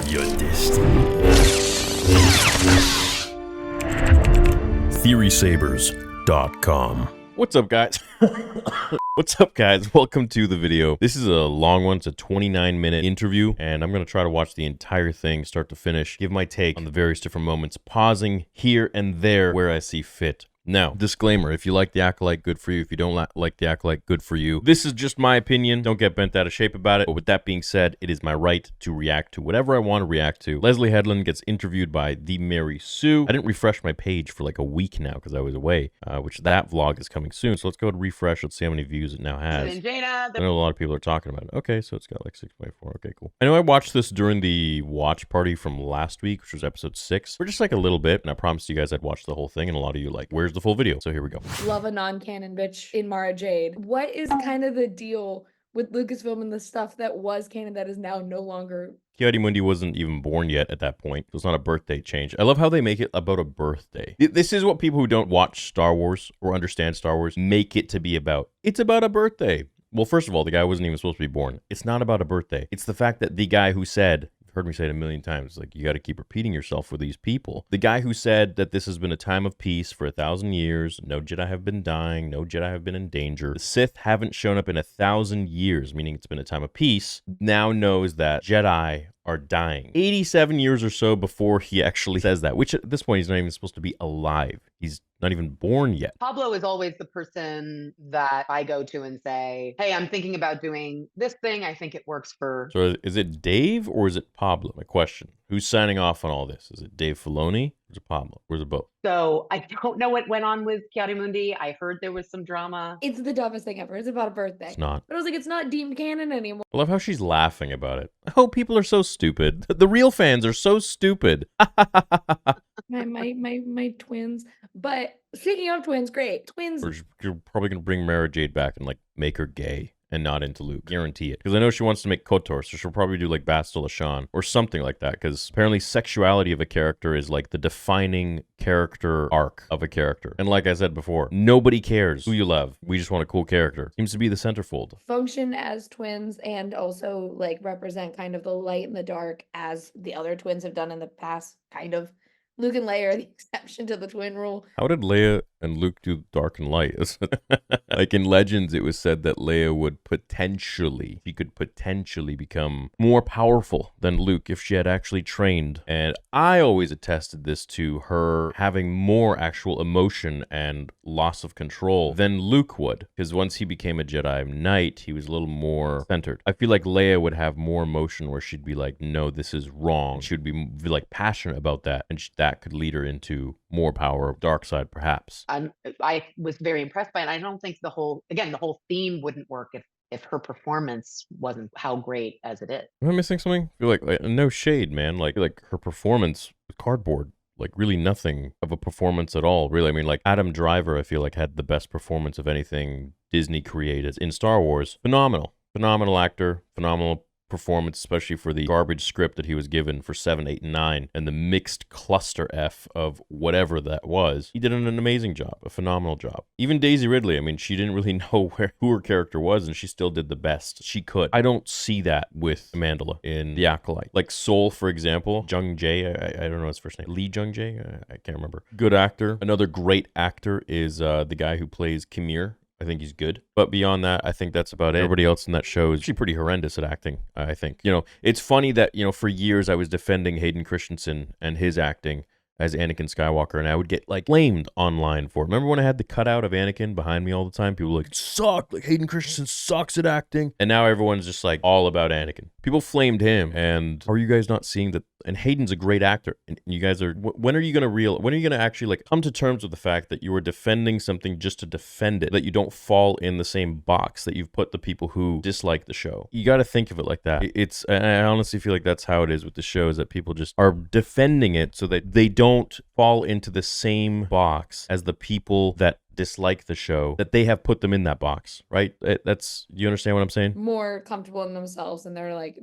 your destiny. TheorySabers.com. What's up, guys? What's up, guys? Welcome to the video. This is a long one. It's a 29-minute interview, and I'm going to try to watch the entire thing start to finish, give my take on the various different moments, pausing here and there where I see fit. Now, disclaimer, if you like The Acolyte, good for you. If you don't like The Acolyte, good for you. This is just my opinion. Don't get bent out of shape about it. But with that being said, it is my right to react to whatever I want to react to. Leslye Headland gets interviewed by The Mary Sue. I didn't refresh my page for like a week now because I was away, which that vlog is coming soon. So let's go to refresh. Let's see how many views it now has. I know a lot of people are talking about it. Okay, so it's got like 6.4. Okay, cool. I know I watched this during the watch party from last week, which was episode 6. For just like a little bit, and I promised you guys I'd watch the whole thing, and a lot of you like, where's the full video? So here we go. Love a non-canon bitch in Mara Jade. What is kind of the deal with Lucasfilm and the stuff that was canon that is now no longer? Ki-Adi-Mundi wasn't even born yet at that point. It was not a birthday change. I love how they make it about a birthday. This is what people who don't watch Star Wars or understand Star Wars make it to be about. It's about a birthday. Well, first of all, the guy wasn't even supposed to be born. It's not about a birthday. It's the fact that the guy who said, you've heard me say it a million times, like you got to keep repeating yourself with these people. The guy who said that this has been a time of peace for 1,000 years, no Jedi have been dying, no Jedi have been in danger. The Sith haven't shown up in 1,000 years, meaning it's been a time of peace, now knows that Jedi are dying. 87 years or so before he actually says that, which at this point he's not even supposed to be alive. He's not even born yet. Pablo is always the person that I go to and say, hey, I'm thinking about doing this thing. I think it works for... So is it Dave or is it Pablo? My question. Who's signing off on all this? Is it Dave Filoni or is it Pablo? Or is it both? So I don't know what went on with Ki-Adi-Mundi. I heard there was some drama. It's the dumbest thing ever. It's about a birthday. It's not. But I was like, it's not deemed canon anymore. I love how she's laughing about it. Oh, people are so stupid. The real fans are so stupid. my twins. But speaking of twins, great. Twins. You're probably going to bring Mara Jade back and like make her gay and not into Luke. Guarantee it. Because I know she wants to make KOTOR, so she'll probably do like Bastila Shan or something like that. Because apparently sexuality of a character is like the defining character arc of a character. And like I said before, nobody cares who you love. We just want a cool character. Seems to be the centerfold. Function as twins and also like represent kind of the light and the dark as the other twins have done in the past, kind of. Luke and Leia are the exception to the twin rule. How did Leia and Luke do dark and light? Like in Legends, it was said that Leia would potentially become more powerful than Luke if she had actually trained. And I always attested this to her having more actual emotion and loss of control than Luke would. Because once he became a Jedi Knight, he was a little more centered. I feel like Leia would have more emotion where she'd be like, no, this is wrong. She would be like passionate about that. And that could lead her into more power, dark side perhaps. I was very impressed by it. I don't think the whole theme wouldn't work if her performance wasn't how great as it is. Am I missing something? I feel like no shade, man. Like her performance was cardboard. Like really nothing of a performance at all. Really, I mean, like Adam Driver, I feel like had the best performance of anything Disney created in Star Wars. Phenomenal actor, phenomenal performance, especially for the garbage script that he was given for 7, 8, and 9, and the mixed cluster F of whatever that was. He did an amazing job, a phenomenal job. Even Daisy Ridley, I mean, she didn't really know who her character was, and she still did the best she could. I don't see that with Amandla in The Acolyte. Like Soul, for example, Jung Jae, I don't know his first name, Lee Jung Jae, I can't remember. Good actor. Another great actor is the guy who plays Kimir. I think he's good. But beyond that, I think that's about it. Everybody else in that show is actually pretty horrendous at acting, I think. You know, it's funny that, you know, for years I was defending Hayden Christensen and his acting as Anakin Skywalker, and I would get like flamed online for it. Remember when I had the cutout of Anakin behind me all the time? People were like, it sucked, like Hayden Christensen sucks at acting. And now everyone's just like all about Anakin. People flamed him, and are you guys not seeing that? And Hayden's a great actor, and you guys are, when are you going to actually like come to terms with the fact that you are defending something just to defend it, that you don't fall in the same box that you've put the people who dislike the show? You got to think of it like that. I honestly feel like that's how it is with the show, is that people just are defending it so that they don't fall into the same box as the people that dislike the show, that they have put them in that box, right? That's, you understand what I'm saying? More comfortable in themselves, and they're like,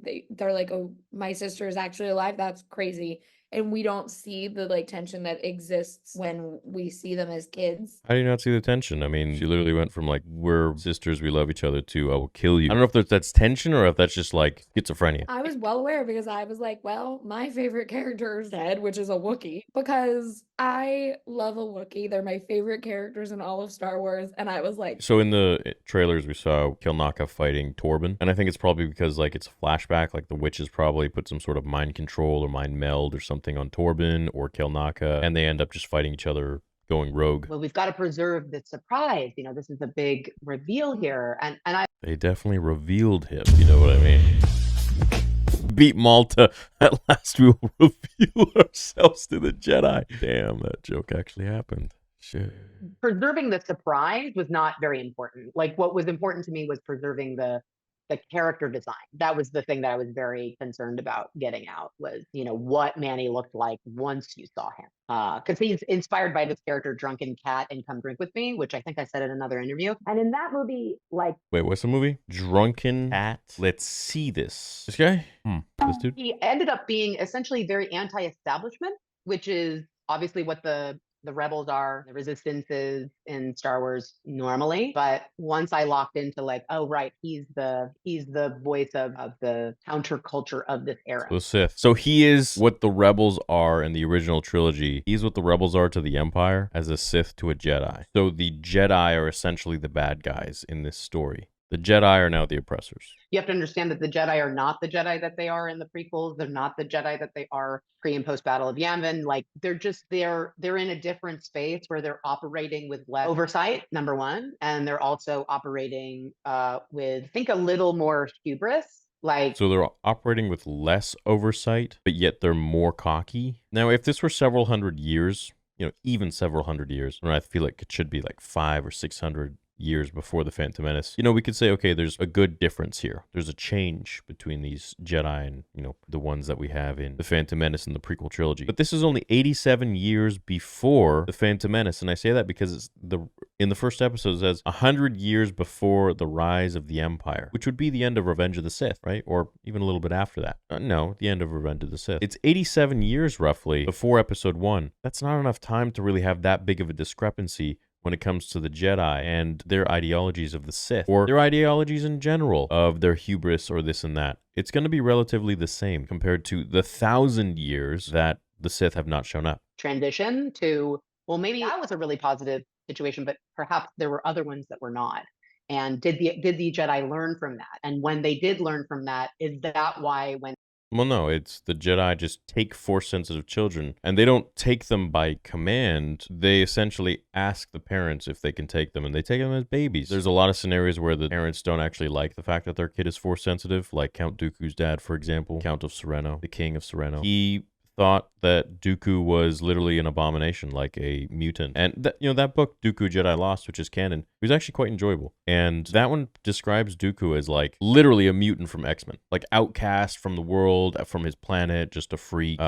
oh, my sister is actually alive. That's crazy. And we don't see the like tension that exists when we see them as kids. How do you not see the tension? I mean, she literally went from like, we're sisters, we love each other, to I will kill you. I don't know if that's tension or if that's just like schizophrenia. I was well aware because I was like, well, my favorite character is dead, which is a Wookiee, because I love a Wookiee. They're my favorite characters in all of Star Wars. And I was like, So in the trailers, we saw Kilnaka fighting Torben. And I think it's probably because like it's a flashback, like the witches probably put some sort of mind control or mind meld or something on Torben or Kilnaka, and they end up just fighting each other, going rogue. Well, we've got to preserve the surprise. You know, this is a big reveal here. And I They definitely revealed him, you know what I mean? Beat Malta. At last we will reveal ourselves to the Jedi. Damn, that joke actually happened. Shit. preserving the surprise was not very important. Like what was important to me was preserving the character design. That was the thing that I was very concerned about getting out, was, you know, what Manny looked like once you saw him. Because he's inspired by this character, Drunken Cat in Come Drink With Me, which I think I said in another interview. And in that movie, like, Wait, what's the movie? Drunken Cat. Let's see this. This guy? This dude? he ended up being essentially very anti-establishment, which is obviously what the rebels are, the resistances in Star Wars normally. But once I locked into like, oh right, he's the voice of the counterculture of this era. The Sith. So he is what the rebels are in the original trilogy. He's what the rebels are to the Empire as a Sith to a Jedi. So the Jedi are essentially the bad guys in this story. The Jedi are now the oppressors. You have to understand that the Jedi are not the Jedi that they are in the prequels. They're not the Jedi that they are pre and post Battle of Yavin. Like they're in a different space where they're operating with less oversight, number one, and they're also operating with, I think, a little more hubris. Like, So they're operating with less oversight, but yet they're more cocky. Now, if this were several hundred years, you know, even several hundred years, and I feel like it should be like 500 or 600 years before the Phantom Menace, you know, we could say, okay, there's a good difference here. There's a change between these Jedi and, you know, the ones that we have in the Phantom Menace and the prequel trilogy. But this is only 87 years before the Phantom Menace, and I say that because it's in the first episode it says 100 years before the rise of the Empire, which would be the end of Revenge of the Sith, right? Or even a little bit after that. No, the end of Revenge of the Sith. It's 87 years roughly before Episode 1. That's not enough time to really have that big of a discrepancy when it comes to the Jedi and their ideologies of the Sith, or their ideologies in general of their hubris or this and that. It's going to be relatively the same compared to the 1,000 years that the Sith have not shown up. transition to, well, maybe that was a really positive situation, but perhaps there were other ones that were not. And did the Jedi learn from that? And when they did learn from that, is that why when Well, no, it's the Jedi just take Force-sensitive children, and they don't take them by command. They essentially ask the parents if they can take them, and they take them as babies. There's a lot of scenarios where the parents don't actually like the fact that their kid is Force-sensitive, like Count Dooku's dad, for example, Count of Sereno, the King of Sereno. He thought that Dooku was literally an abomination, like a mutant. And that book, Dooku Jedi Lost, which is canon, was actually quite enjoyable. And that one describes Dooku as like literally a mutant from X-Men, like outcast from the world, from his planet, just a freak,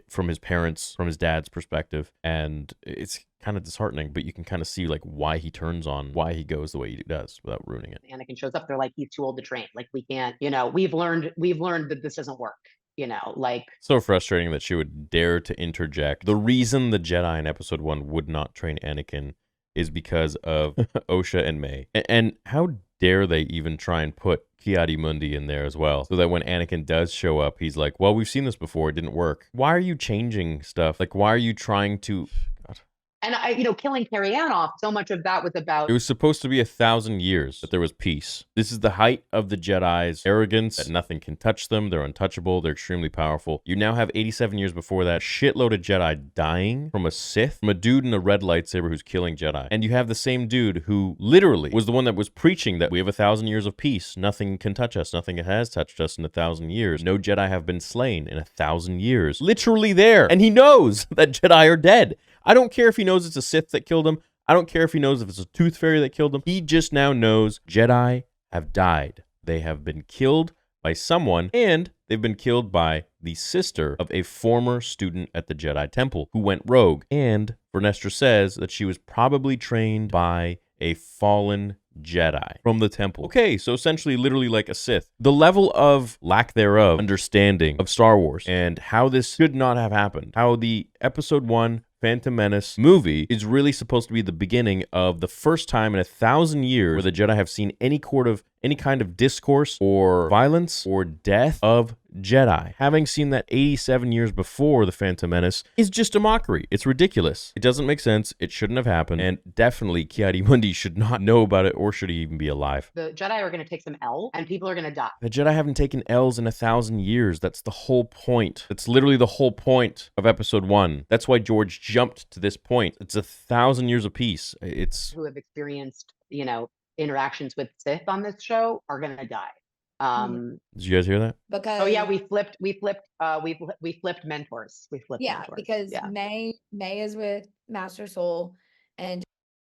from his parents, from his dad's perspective. And it's kind of disheartening, but you can kind of see like why he turns on, why he goes the way he does without ruining it. Anakin shows up, they're like, he's too old to train. Like, we can't, we've learned that this doesn't work. Like, so frustrating that she would dare to interject. The reason the Jedi in Episode 1 would not train Anakin is because of Osha and May. And how dare they even try and put Ki-Adi-Mundi in there as well, so that when Anakin does show up, he's like, well, we've seen this before, it didn't work. Why are you changing stuff? Like, why are you trying to... And killing Carrie Ann off, so much of that was about... It was supposed to be 1,000 years that there was peace. This is the height of the Jedi's arrogance, that nothing can touch them, they're untouchable, they're extremely powerful. You now have 87 years before that, shitload of Jedi dying from a Sith, from a dude in a red lightsaber who's killing Jedi. And you have the same dude who literally was the one that was preaching that we have 1,000 years of peace, nothing can touch us, nothing has touched us in 1,000 years. No Jedi have been slain in 1,000 years. Literally there. And he knows that Jedi are dead. I don't care if he knows it's a Sith that killed him. I don't care if he knows if it's a Tooth Fairy that killed him. He just now knows Jedi have died. They have been killed by someone, and They've been killed by the sister of a former student at the Jedi Temple who went rogue. And Vernestra says that she was probably trained by a fallen Jedi from the temple. Okay, so essentially literally like a Sith. The level of lack thereof understanding of Star Wars and how this should not have happened. How the Episode 1 Phantom Menace movie is really supposed to be the beginning of the first time in 1,000 years where the Jedi have seen any kind of discourse or violence or death of Jedi. Having seen that 87 years before the Phantom Menace is just a mockery. It's ridiculous. It doesn't make sense. It shouldn't have happened. And definitely Ki-Adi-Mundi should not know about it, or should he even be alive. The Jedi are going to take some L and people are going to die. The Jedi haven't taken L's in 1,000 years. That's the whole point. That's literally the whole point of Episode 1. That's why George jumped to this point. It's 1,000 years of peace. It's who have experienced, interactions with Sith on this show are going to die. Did you guys hear that? Because Oh yeah, we flipped mentors. Because May is with Master Soul and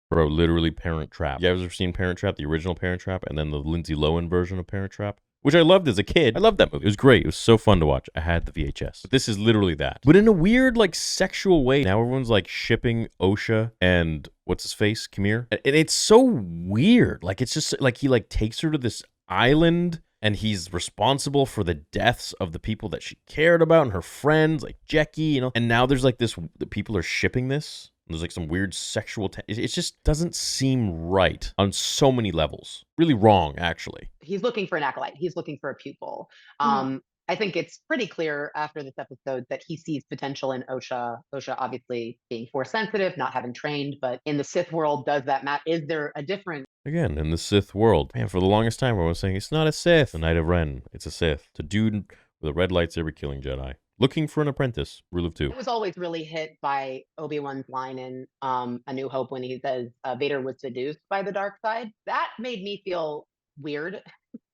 Bro, literally Parent Trap. You guys ever seen Parent Trap, the original Parent Trap, and then the Lindsay Lohan version of Parent Trap? Which I loved as a kid. I loved that movie. It was great. It was so fun to watch. I had the VHS. But this is literally that. But in a weird, sexual way. Now everyone's, shipping Osha and, what's his face? Kamir. And it's so weird. It's just, he, takes her to this island, and he's responsible for the deaths of the people that she cared about and her friends, like Jecki, And now there's, the people are shipping this. There's some weird sexual it just doesn't seem right on so many levels. Really wrong, actually. He's looking for an acolyte. He's looking for a pupil. I think it's pretty clear after this episode that he sees potential in Osha. Osha obviously being force sensitive, not having trained, but in the Sith world, does that matter? Is there a difference? Again, in the Sith world, man, for the longest time, I was saying it's not a Sith. The Knight of Ren, it's a Sith. It's a dude with a red lightsaber killing Jedi. Looking for an apprentice. Rule of 2. I was always really hit by Obi-Wan's line in A New Hope when he says Vader was seduced by the dark side. That made me feel weird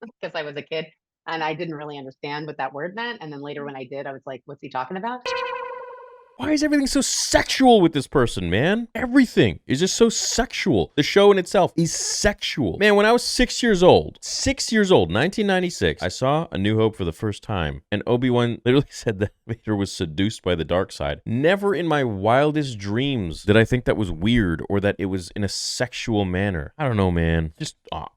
because I was a kid and I didn't really understand what that word meant. And then later when I did, I was like, what's he talking about? Why is everything so sexual with this person, man? Everything is just so sexual. The show in itself is sexual. Man, when I was 6 years old, 1996, I saw A New Hope for the first time, and Obi-Wan literally said that Vader was seduced by the dark side. Never in my wildest dreams did I think that was weird or that it was in a sexual manner. I don't know, man. Just odd.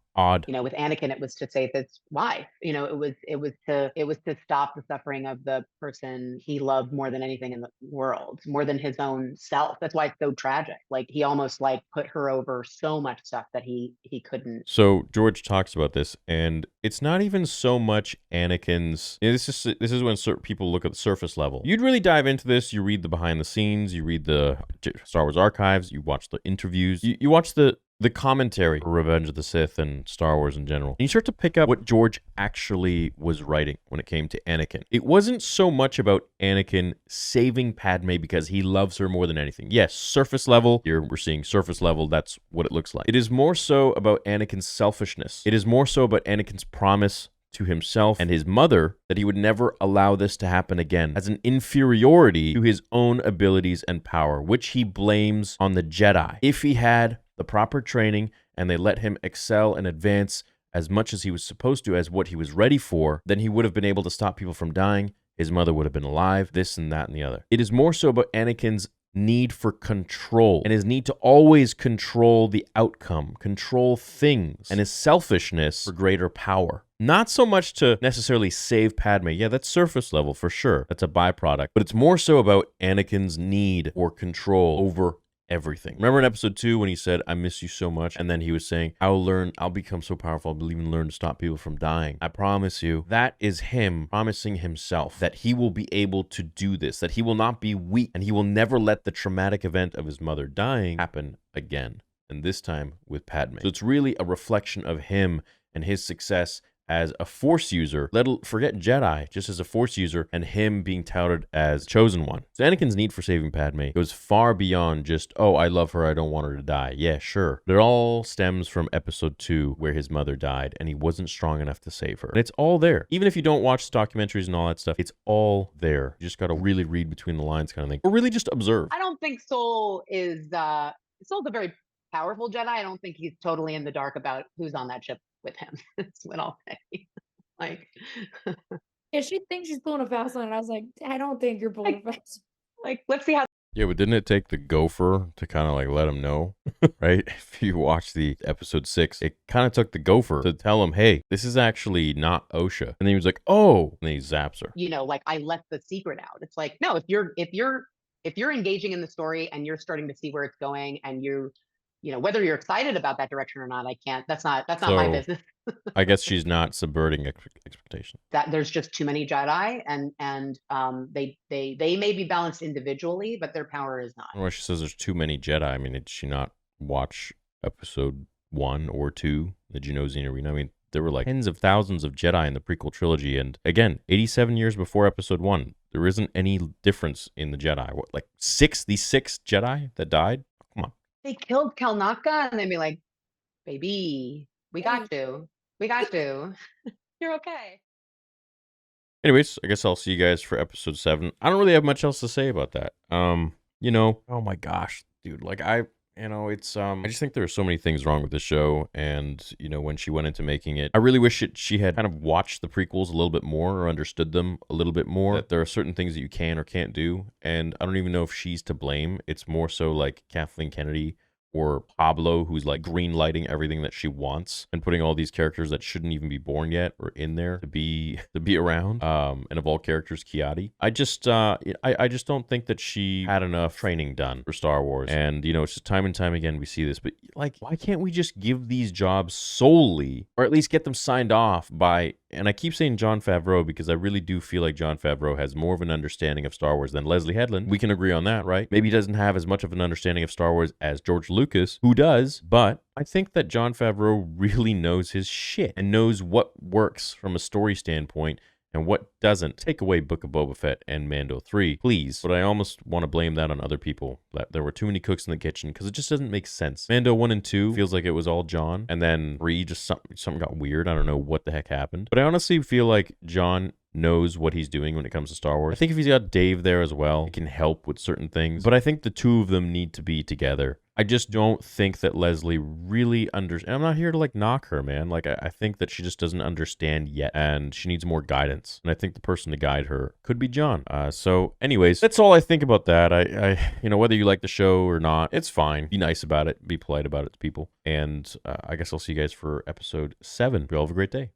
With Anakin, it was to say that's why. It was to stop the suffering of the person he loved more than anything in the world, more than his own self. That's why it's so tragic. He almost put her over so much stuff that he couldn't. So George talks about this, and it's not even so much Anakin's. This is when people look at the surface level. You'd really dive into this. You read the behind the scenes. You read the Star Wars archives. You watch the interviews. You watch the commentary for Revenge of the Sith and Star Wars in general. And you start to pick up what George actually was writing when it came to Anakin. It wasn't so much about Anakin saving Padme because he loves her more than anything. Yes, surface level. Here we're seeing surface level. That's what it looks like. It is more so about Anakin's selfishness. It is more so about Anakin's promise to himself and his mother that he would never allow this to happen again, as an inferiority to his own abilities and power, which he blames on the Jedi. If he had the proper training and they let him excel and advance as much as he was supposed to, as what he was ready for, then he would have been able to stop people from dying. His mother would have been alive, this and that and the other. It is more so about Anakin's need for control and his need to always control the outcome, control things, and his selfishness for greater power. Not so much to necessarily save Padme. Yeah, that's surface level for sure. That's a byproduct. But it's more so about Anakin's need for control over everything. Remember in episode 2 when he said, I miss you so much? And then he was saying, I'll become so powerful, I'll even learn to stop people from dying. I promise you. That is him promising himself that he will be able to do this, that he will not be weak, and he will never let the traumatic event of his mother dying happen again. And this time with Padme. So it's really a reflection of him and his success as a Force user, forget Jedi, just as a Force user, and him being touted as chosen one. So Anakin's need for saving Padme goes far beyond just, I love her, I don't want her to die. Yeah, sure. But it all stems from episode 2, where his mother died, and he wasn't strong enough to save her. And it's all there. Even if you don't watch the documentaries and all that stuff, it's all there. You just gotta really read between the lines kind of thing. Or really just observe. I don't think Soul's a very powerful Jedi. I don't think he's totally in the dark about who's on that ship with him. That's what I'll say. Yeah, she thinks she's pulling a fast one, and I was like, I don't think you're pulling a fast Like, let's see how Yeah, but didn't it take the gopher to kind of like let him know, right? If you watch the episode 6, it kind of took the gopher to tell him, hey, this is actually not OSHA. And then he was like, oh, and then he zaps her. like I let the secret out. It's like, no, if you're engaging in the story and you're starting to see where it's going, and whether you're excited about that direction or not, I can't. That's not my So business. I guess she's not subverting expectations. That there's just too many Jedi, and they may be balanced individually, but their power is not. Well, she says there's too many Jedi. I mean, did she not watch episode 1 or 2, the Geonosian Arena? I mean, there were like tens of thousands of Jedi in the prequel trilogy. And again, 87 years before episode 1, there isn't any difference in the Jedi. What, like these six Jedi that died? Come on. They killed Kalnaka, and they'd be like, baby, we got you. We got you. You're okay. Anyways, I guess I'll see you guys for episode 7. I don't really have much else to say about that. Oh my gosh, dude, like it's I just think there are so many things wrong with the show, and when she went into making it, I really wish she had kind of watched the prequels a little bit more or understood them a little bit more. That there are certain things that you can or can't do, and I don't even know if she's to blame. It's more so like Kathleen Kennedy or Pablo, who's like green lighting everything that she wants and putting all these characters that shouldn't even be born yet or in there to be around. And of all characters, Kiadi. I just don't think that she had enough training done for Star Wars. And it's just time and time again we see this. But like, why can't we just give these jobs solely, or at least get them signed off by? And I keep saying Jon Favreau because I really do feel like Jon Favreau has more of an understanding of Star Wars than Leslye Headland. We can agree on that, right? Maybe he doesn't have as much of an understanding of Star Wars as George Lucas, who does, but I think that Jon Favreau really knows his shit and knows what works from a story standpoint and what doesn't. Take away Book of Boba Fett and Mando 3, please. But I almost want to blame that on other people. That there were too many cooks in the kitchen, because it just doesn't make sense. Mando 1 and 2 feels like it was all Jon, and then 3 just something got weird. I don't know what the heck happened. But I honestly feel like Jon knows what he's doing when it comes to Star Wars. I think if he's got Dave there as well, he can help with certain things. But I think the two of them need to be together. I just don't think that Leslye really understands. I'm not here to like knock her, man. Like I think that she just doesn't understand yet, and she needs more guidance. And I think the person to guide her could be Jon. So anyways, that's all I think about that. I whether you like the show or not, it's fine. Be nice about it. Be polite about it to people. And I guess I'll see you guys for episode 7. You all have a great day.